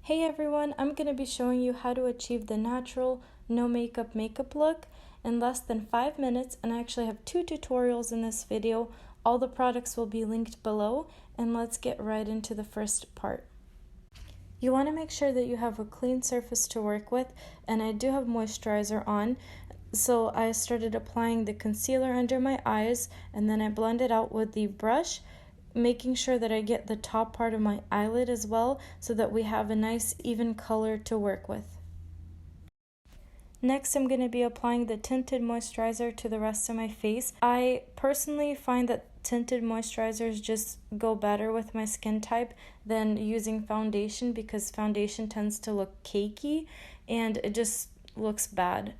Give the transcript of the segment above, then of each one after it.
Hey everyone, I'm going to be showing you how to achieve the natural, no makeup look in less than 5 minutes, and I actually have 2 tutorials in this video. All the products will be linked below, and let's get right into the first part. You want to make sure that you have a clean surface to work with, and I do have moisturizer on. So I started applying the concealer under my eyes, and then I blended out with the brush, making sure that I get the top part of my eyelid as well so that we have a nice even color to work with. Next, I'm going to be applying the Tinted Moisturizer to the rest of my face. I personally find that tinted moisturizers just go better with my skin type than using foundation because foundation tends to look cakey and it just looks bad.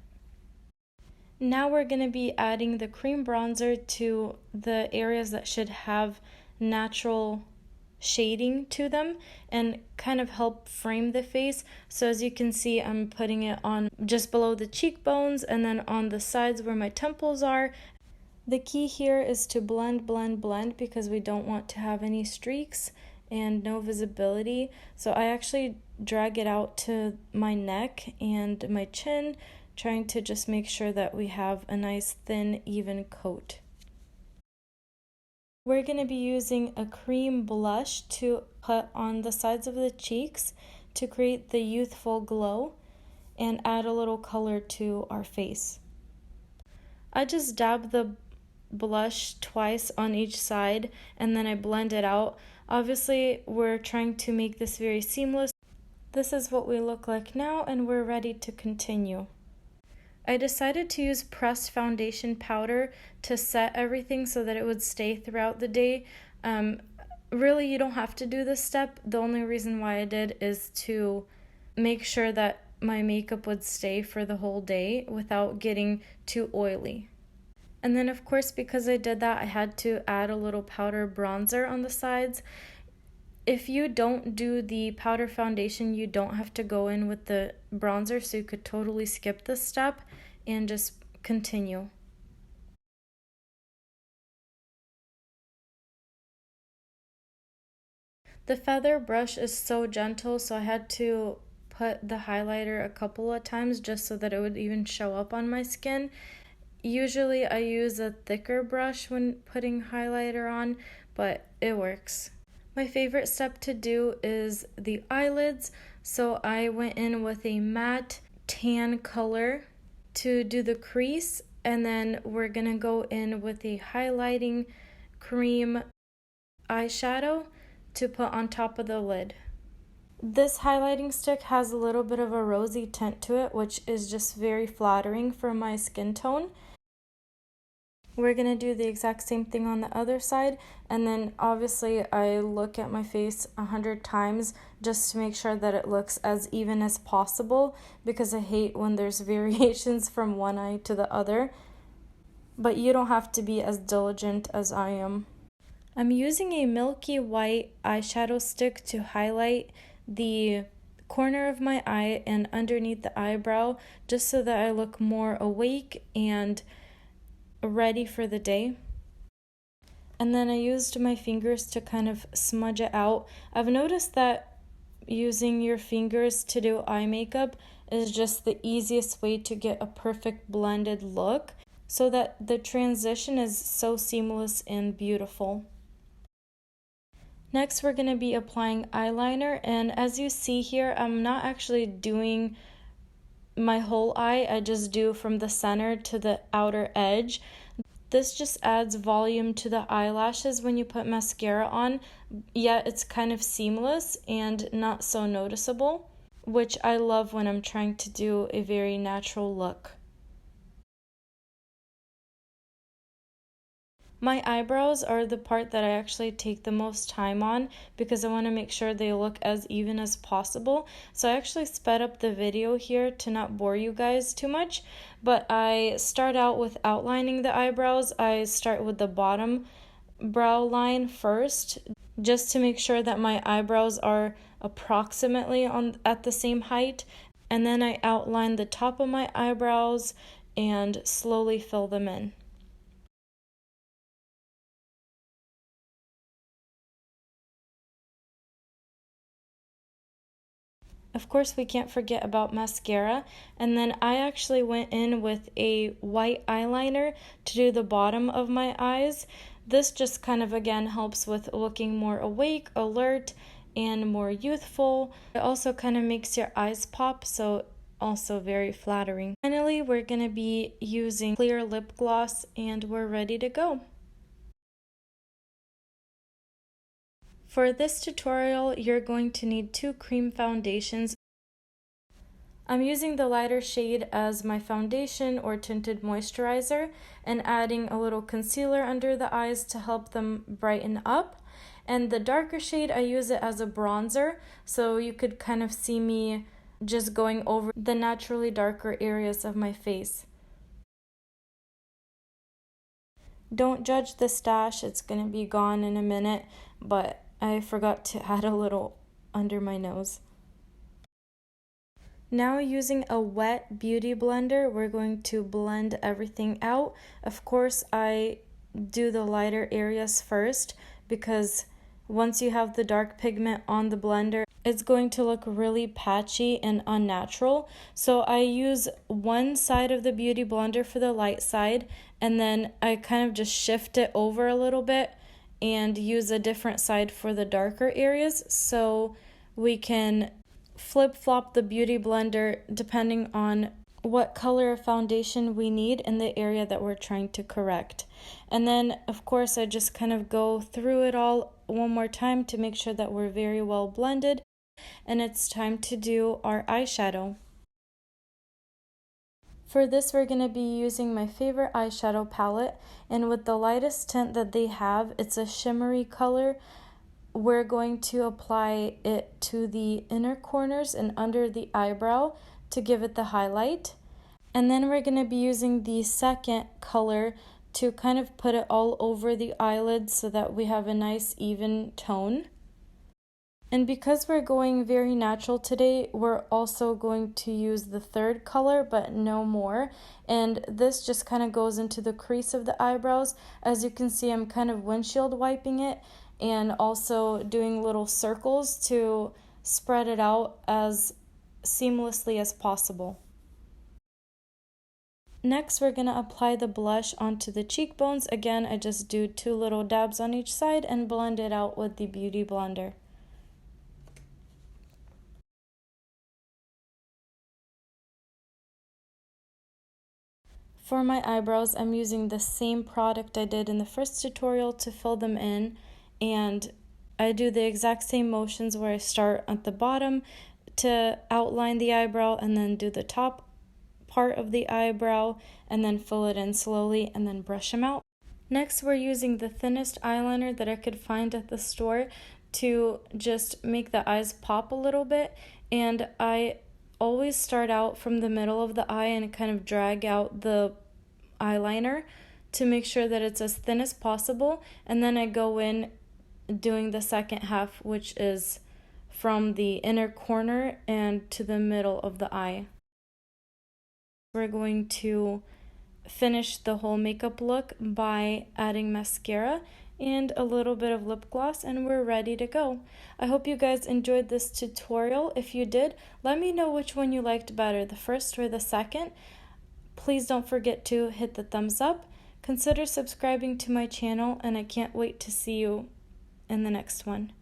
Now we're going to be adding the cream bronzer to the areas that should have natural shading to them and kind of help frame the face. So as you can see, I'm putting it on just below the cheekbones and then on the sides where my temples are. The key here is to blend because we don't want to have any streaks and no visibility. So I actually drag it out to my neck and my chin, trying to just make sure that we have a nice thin even coat. We're going to be using a cream blush to put on the sides of the cheeks to create the youthful glow and add a little color to our face. I just dab the blush twice on each side and then I blend it out. Obviously, we're trying to make this very seamless. This is what we look like now, and we're ready to continue. I decided to use pressed foundation powder to set everything so that it would stay throughout the day. Really, you don't have to do this step. The only reason why I did is to make sure that my makeup would stay for the whole day without getting too oily. And then, of course, because I did that, I had to add a little powder bronzer on the sides. If you don't do the powder foundation, you don't have to go in with the bronzer, so you could totally skip this step and just continue. The feather brush is so gentle, so I had to put the highlighter a couple of times just so that it would even show up on my skin. Usually I use a thicker brush when putting highlighter on, but it works. My favorite step to do is the eyelids, so I went in with a matte tan color to do the crease, and then we're going to go in with a highlighting cream eyeshadow to put on top of the lid. This highlighting stick has a little bit of a rosy tint to it, which is just very flattering for my skin tone. We're going to do the exact same thing on the other side, and then obviously I look at my face 100 times just to make sure that it looks as even as possible because I hate when there's variations from one eye to the other. But you don't have to be as diligent as I am. I'm using a milky white eyeshadow stick to highlight the corner of my eye and underneath the eyebrow just so that I look more awake and ready for the day. And then I used my fingers to kind of smudge it out. I've noticed that using your fingers to do eye makeup is just the easiest way to get a perfect blended look so that the transition is so seamless and beautiful. Next, we're going to be applying eyeliner, and as you see here, I'm not actually doing my whole eye, I just do from the center to the outer edge. This just adds volume to the eyelashes when you put mascara on, yet it's kind of seamless and not so noticeable, which I love when I'm trying to do a very natural look. My eyebrows are the part that I actually take the most time on because I want to make sure they look as even as possible. So I actually sped up the video here to not bore you guys too much, but I start out with outlining the eyebrows. I start with the bottom brow line first just to make sure that my eyebrows are approximately at the same height, and then I outline the top of my eyebrows and slowly fill them in. Of course, we can't forget about mascara. And then I actually went in with a white eyeliner to do the bottom of my eyes. This just kind of, again, helps with looking more awake, alert, and more youthful. It also kind of makes your eyes pop, so also very flattering. Finally, we're going to be using clear lip gloss, and we're ready to go. For this tutorial, you're going to need 2 cream foundations. I'm using the lighter shade as my foundation or tinted moisturizer and adding a little concealer under the eyes to help them brighten up. And the darker shade, I use it as a bronzer, so you could kind of see me just going over the naturally darker areas of my face. Don't judge the stash, it's going to be gone in a minute, but I forgot to add a little under my nose. Now using a wet beauty blender, we're going to blend everything out. Of course, I do the lighter areas first because once you have the dark pigment on the blender, it's going to look really patchy and unnatural. So I use one side of the beauty blender for the light side, and then I kind of just shift it over a little bit and use a different side for the darker areas, so we can flip-flop the beauty blender depending on what color of foundation we need in the area that we're trying to correct. And then, of course, I just kind of go through it all one more time to make sure that we're very well blended. And it's time to do our eyeshadow. For this, we're going to be using my favorite eyeshadow palette, and with the lightest tint that they have, it's a shimmery color. We're going to apply it to the inner corners and under the eyebrow to give it the highlight. And then we're going to be using the second color to kind of put it all over the eyelids so that we have a nice even tone. And because we're going very natural today, we're also going to use the third color, but no more. And this just kind of goes into the crease of the eyebrows. As you can see, I'm kind of windshield wiping it and also doing little circles to spread it out as seamlessly as possible. Next, we're going to apply the blush onto the cheekbones. Again, I just do 2 little dabs on each side and blend it out with the beauty blender. For my eyebrows, I'm using the same product I did in the first tutorial to fill them in, and I do the exact same motions where I start at the bottom to outline the eyebrow and then do the top part of the eyebrow and then fill it in slowly and then brush them out. Next, we're using the thinnest eyeliner that I could find at the store to just make the eyes pop a little bit, and I always start out from the middle of the eye and kind of drag out the eyeliner to make sure that it's as thin as possible, and then I go in doing the second half, which is from the inner corner and to the middle of the eye. We're going to finish the whole makeup look by adding mascara and a little bit of lip gloss, and we're ready to go. I hope you guys enjoyed this tutorial. If you did, let me know which one you liked better, the first or the second. Please don't forget to hit the thumbs up. Consider subscribing to my channel, and I can't wait to see you in the next one.